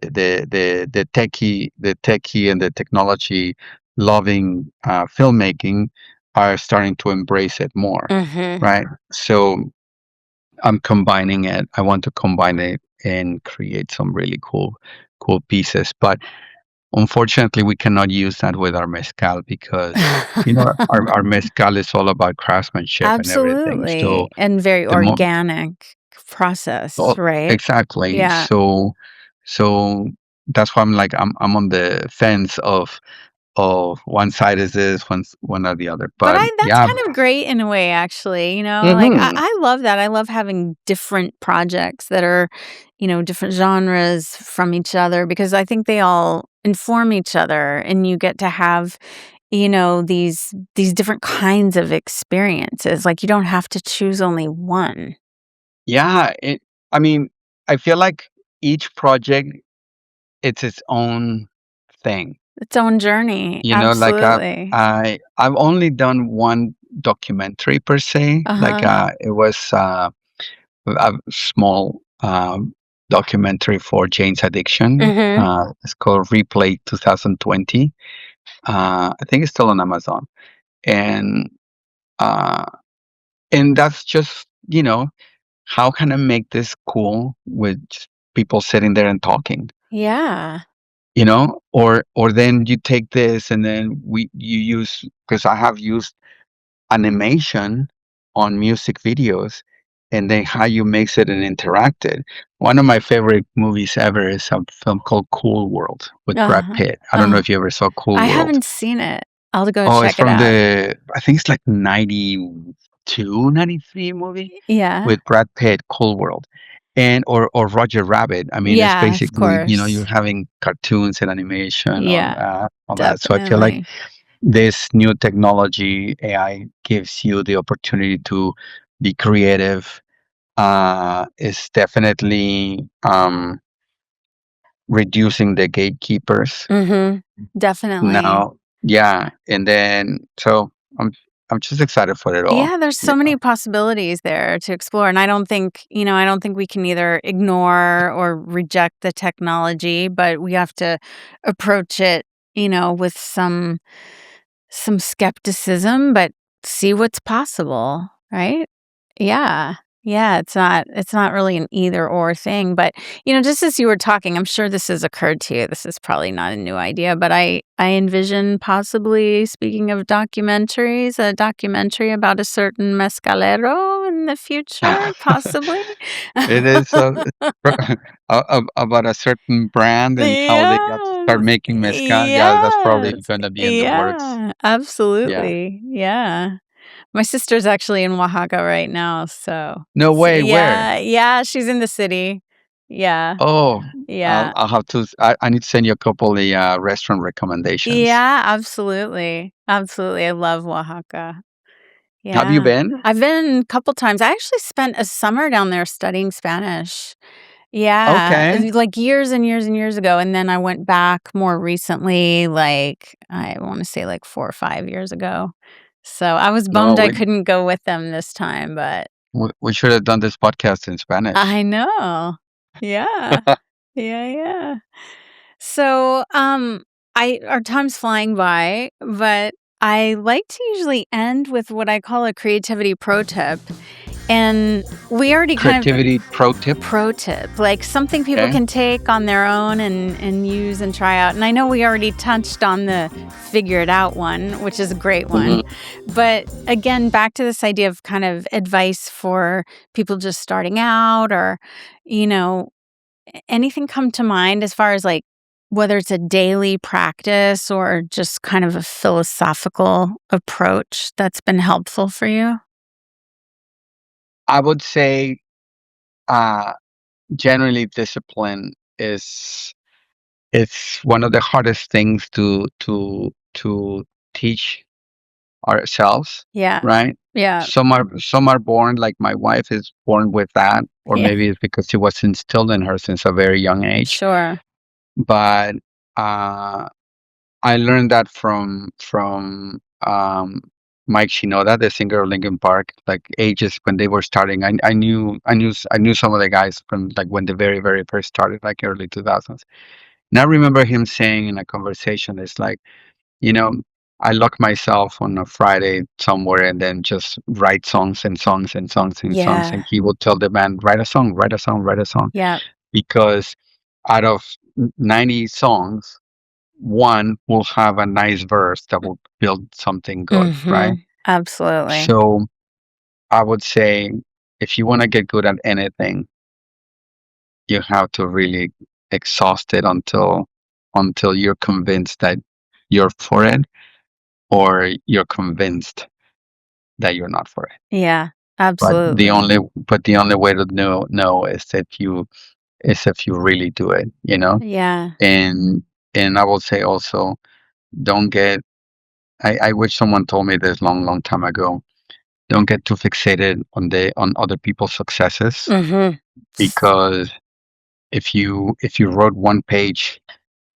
[SPEAKER 2] techie and the technology loving filmmaking are starting to embrace it more,
[SPEAKER 1] Mm-hmm.
[SPEAKER 2] right? So I'm combining it. I want to combine it and create some really cool pieces. But unfortunately, we cannot use that with our mezcal because our mezcal is all about craftsmanship and everything. So
[SPEAKER 1] Absolutely. And very
[SPEAKER 2] the mo
[SPEAKER 1] organic process,
[SPEAKER 2] oh,
[SPEAKER 1] right?
[SPEAKER 2] exactly.
[SPEAKER 1] Yeah.
[SPEAKER 2] So that's why I'm on the fence of one side is this, one or the other.
[SPEAKER 1] But
[SPEAKER 2] But
[SPEAKER 1] that's
[SPEAKER 2] yeah.
[SPEAKER 1] kind of great in a way, actually. Like
[SPEAKER 2] Hmm.
[SPEAKER 1] I love that. I love having different projects that are, different genres from each other because I think they all inform each other and you get to have, these different kinds of experiences. Like you don't have to choose only one.
[SPEAKER 2] Yeah, I mean, I feel like each project it's its own thing.
[SPEAKER 1] Its own journey.
[SPEAKER 2] Like
[SPEAKER 1] Absolutely.
[SPEAKER 2] I've only done one documentary per se. Like
[SPEAKER 1] Uh-huh.
[SPEAKER 2] it was a small documentary for Jane's addiction.
[SPEAKER 1] Mhm.
[SPEAKER 2] It's called Replay 2020. I think it's still on Amazon, and uh, that's just how can I make this cool with just people sitting there and talking,
[SPEAKER 1] Yeah.
[SPEAKER 2] or then you take this and then you use, because I have used animation on music videos, and then how you mix it and interact it. One of my favorite movies ever is a film called Cool World with Brad
[SPEAKER 1] Uh-huh.
[SPEAKER 2] Pitt. I don't know
[SPEAKER 1] Uh,
[SPEAKER 2] if you ever saw Cool
[SPEAKER 1] I
[SPEAKER 2] World.
[SPEAKER 1] haven't seen it. I'll go
[SPEAKER 2] Oh, it's
[SPEAKER 1] check it
[SPEAKER 2] from
[SPEAKER 1] out.
[SPEAKER 2] I think it's like 92, 93 movie
[SPEAKER 1] Yeah.
[SPEAKER 2] with Brad Pitt, Cool World. And or Roger Rabbit. I mean, it's
[SPEAKER 1] Yeah, of
[SPEAKER 2] basically, you're
[SPEAKER 1] course.
[SPEAKER 2] having cartoons and animation on
[SPEAKER 1] Yeah,
[SPEAKER 2] all that. So I feel like
[SPEAKER 1] definitely.
[SPEAKER 2] this new technology, AI, gives you the opportunity to be creative. Is definitely reducing the gatekeepers
[SPEAKER 1] Mhm. Definitely.
[SPEAKER 2] now. Yeah, and then so I'm just excited for it all.
[SPEAKER 1] Yeah, there's
[SPEAKER 2] Yeah.
[SPEAKER 1] so many possibilities there to explore, and I don't think we can either ignore or reject the technology, but we have to approach it, with some skepticism, but see what's possible, right? Yeah. Yeah, it's not really an either or thing, but just as you were talking, I'm sure this has occurred to you. This is probably not a new idea, but I envision possibly, speaking of documentaries, a documentary about a certain mezcalero in the future, possibly.
[SPEAKER 2] It is about a certain brand and how they got to start
[SPEAKER 1] Yes.
[SPEAKER 2] making mezcal. Yeah, that's probably
[SPEAKER 1] Yes.
[SPEAKER 2] gonna be in the works.
[SPEAKER 1] Yeah,
[SPEAKER 2] Yeah.
[SPEAKER 1] absolutely. Yeah. My sister's actually in Oaxaca right now, so
[SPEAKER 2] No way. Where?
[SPEAKER 1] yeah, yeah, she's in the city. Yeah,
[SPEAKER 2] Oh,
[SPEAKER 1] yeah.
[SPEAKER 2] I'll have to. I need to send you a couple of restaurant recommendations.
[SPEAKER 1] Yeah, absolutely. Absolutely, I love Oaxaca.
[SPEAKER 2] Have you
[SPEAKER 1] Yeah.
[SPEAKER 2] been?
[SPEAKER 1] I've been a couple times. I actually spent a summer down there studying Spanish. Yeah,
[SPEAKER 2] Okay.
[SPEAKER 1] like years and years and years ago, and then I went back more recently, like, I wanna say, like, 4 or 5 years ago. So, I was
[SPEAKER 2] No,
[SPEAKER 1] bummed I couldn't go with them this time, but
[SPEAKER 2] we should have done this podcast in Spanish.
[SPEAKER 1] I know. Yeah. Yeah, yeah. So, I our time's flying by, but I like to usually end with what I call a creativity pro tip, and we already kind of
[SPEAKER 2] Creativity pro tip.
[SPEAKER 1] pro tip, like something people
[SPEAKER 2] Okay.
[SPEAKER 1] can take on their own and use and try out. And I know we already touched on the figure it out one, which is a great one.
[SPEAKER 2] Hmm.
[SPEAKER 1] But again, back to this idea of kind of advice for people just starting out or, you know, anything come to mind as far as like whether it's a daily practice or just kind of a philosophical approach that's been helpful for you?
[SPEAKER 2] I would say, uh, generally, discipline is it's one of the hardest things to teach ourselves,
[SPEAKER 1] Yeah.
[SPEAKER 2] right?
[SPEAKER 1] Yeah.
[SPEAKER 2] Some are born, like my wife is born with that, or
[SPEAKER 1] Yeah.
[SPEAKER 2] maybe it's because it was instilled in her since a very young age.
[SPEAKER 1] Sure.
[SPEAKER 2] But uh, I learned that from Mike Shinoda, the singer of Linkin Park, like ages when they were starting. I knew some of the guys from like when they very very first started, like early 2000s. And I remember him saying in a conversation, it's like, you know, I lock myself on a Friday somewhere and then just write songs and songs and songs and songs.
[SPEAKER 1] Yeah.
[SPEAKER 2] And he would tell the band, write a song, write a song, write a song.
[SPEAKER 1] Yeah.
[SPEAKER 2] Because out of 90 songs, one will have a nice verse that will build something good, right?
[SPEAKER 1] Absolutely.
[SPEAKER 2] So I would say if you want to get good at anything, you have to really exhaust it until you're convinced that you're for it, or you're convinced that you're not for it.
[SPEAKER 1] Yeah.
[SPEAKER 2] But the
[SPEAKER 1] Absolutely.
[SPEAKER 2] only but the only way to know is if you really do it, you know?
[SPEAKER 1] Yeah.
[SPEAKER 2] And I will say also, don't get I wish someone told me this long time ago. Don't get too fixated on other people's successes,
[SPEAKER 1] Mhm.
[SPEAKER 2] because if you wrote one page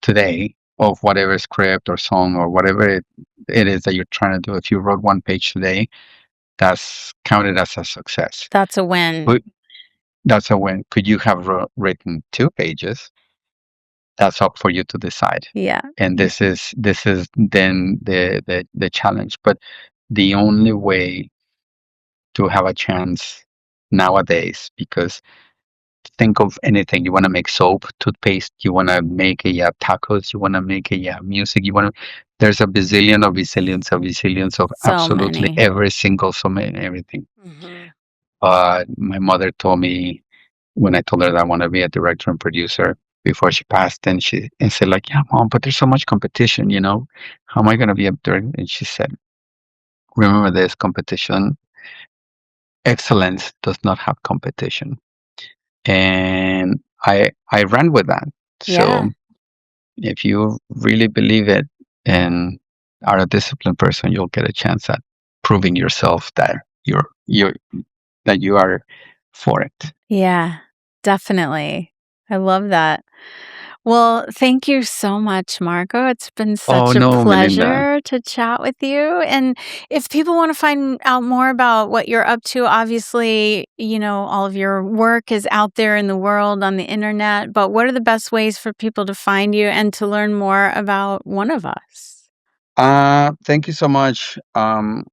[SPEAKER 2] today of whatever script or song or whatever it is that you're trying to do, if you wrote one page today, that's counted as a success.
[SPEAKER 1] That's a win.
[SPEAKER 2] But that's a win. Could you have written 2 pages? That's up for you to decide.
[SPEAKER 1] Yeah.
[SPEAKER 2] And this is then the challenge. But the only way to have a chance nowadays, because think of anything. You want to make soap, toothpaste, you want to make tacos, you want to make music, there's a bazillions of
[SPEAKER 1] So
[SPEAKER 2] absolutely
[SPEAKER 1] many.
[SPEAKER 2] every single, so many, everything.
[SPEAKER 1] Mhm.
[SPEAKER 2] My mother told me, when I told her that I want to be a director and producer before she passed, and she said like, yeah, mom, but there's so much competition, how am I going to be a director? And she said, remember this competition, excellence does not have competition. And I ran with that.
[SPEAKER 1] Yeah.
[SPEAKER 2] So if you really believe it and are a disciplined person, you'll get a chance at proving yourself that you are for it.
[SPEAKER 1] Yeah. Definitely. I love that. Well, thank you so much, Marco. It's been
[SPEAKER 2] Oh
[SPEAKER 1] such a
[SPEAKER 2] no, Melinda.
[SPEAKER 1] pleasure to chat with you. And if people want to find out more about what you're up to, obviously, all of your work is out there in the world on the internet. But what are the best ways for people to find you and to learn more about One of Us?
[SPEAKER 2] Thank you so much. You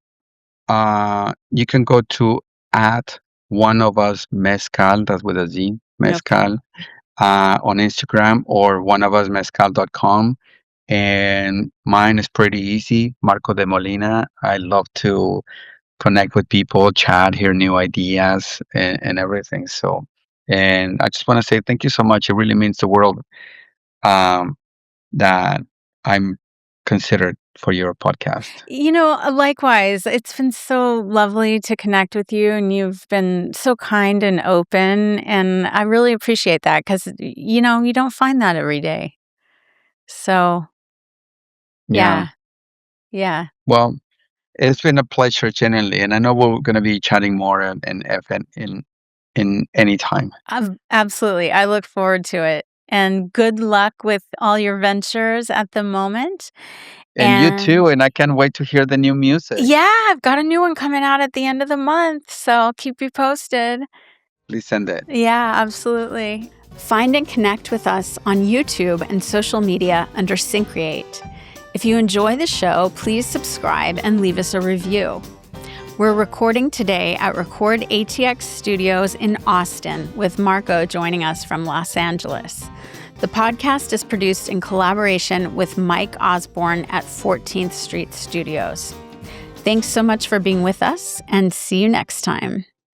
[SPEAKER 2] can go to at one of us mezcal, that's with a Z,
[SPEAKER 1] Okay.
[SPEAKER 2] mezcal, on Instagram, or oneofusmezcal.com. And mine is pretty easy, Marco de Molina. I love to connect with people, chat, hear new ideas, and everything. So, and I just want to say thank you so much. It really means the world, um, that I'm considered for your podcast.
[SPEAKER 1] Likewise, it's been so lovely to connect with you, and you've been so kind and open. And I really appreciate that because, you don't find that every day. So,
[SPEAKER 2] Yeah.
[SPEAKER 1] yeah, yeah,
[SPEAKER 2] Well, it's been a pleasure, genuinely, and I know we're going to be chatting more in any time.
[SPEAKER 1] absolutely. I look forward to it. And good luck with all your ventures at the moment.
[SPEAKER 2] And you too,
[SPEAKER 1] And
[SPEAKER 2] and I can't wait to hear the new music.
[SPEAKER 1] yeah, I've got a new one coming out at the end of the month. So I'll keep you posted.
[SPEAKER 2] Please send it.
[SPEAKER 1] Yeah, absolutely. Find and connect with us on YouTube and social media under Syncreate. If you enjoy the show, please subscribe and leave us a review. We're recording today at Record ATX Studios in Austin, with Marco joining us from Los Angeles. The podcast is produced in collaboration with Mike Osborne at 14th Street Studios. Thanks so much for being with us, and see you next time.